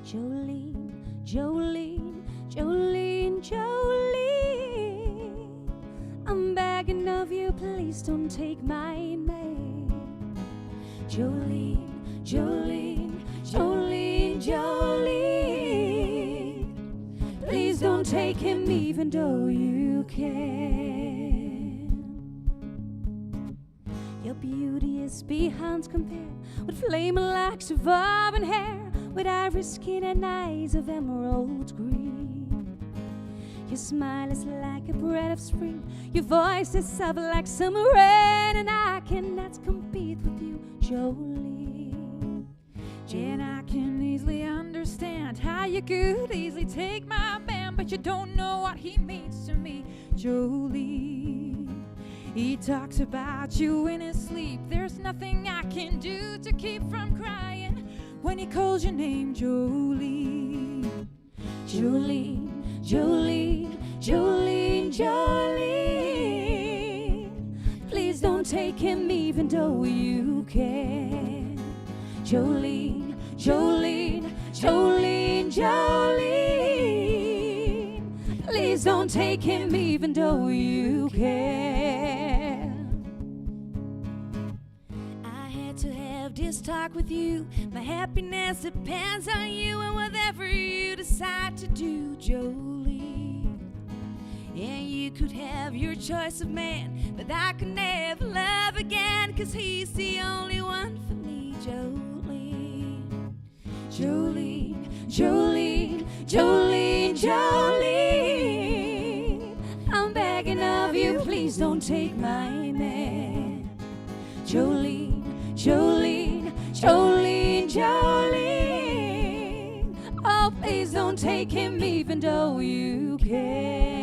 Jolene, Jolene, Jolene, Jolene. I'm begging of you, please don't take my name. Jolene, Jolene, Jolene, Jolene. Please don't take him even though you can. Your beauty is beyond compare, with flaming locks of auburn hair, with iris skin and eyes of emerald green. Your smile is like a breath of spring, your voice is soft like summer rain, and I cannot compete with you, Jolene. And I can easily understand how you could easily take my man, but you don't know what he means to me, Jolene. He talks about you in his sleep. There's nothing I can do to keep from crying when he calls your name, Jolene. Jolene, Jolene, Jolene, Jolene. Please don't take him even though you can. Jolene, Jolene, Jolene, Jolene. Please don't take him even though you can. I had to have this talk with you. My happiness depends on you and whatever you decide to do, Jolene. And you could have your choice of man, but I could never love again, 'cause he's the only one for me, Jolene. Jolene, Jolene, Jolene, Jolene. I'm begging of you, please don't take my man. Jolene, Jolene, Jolene, Jolene. Oh, please don't take him even though you can.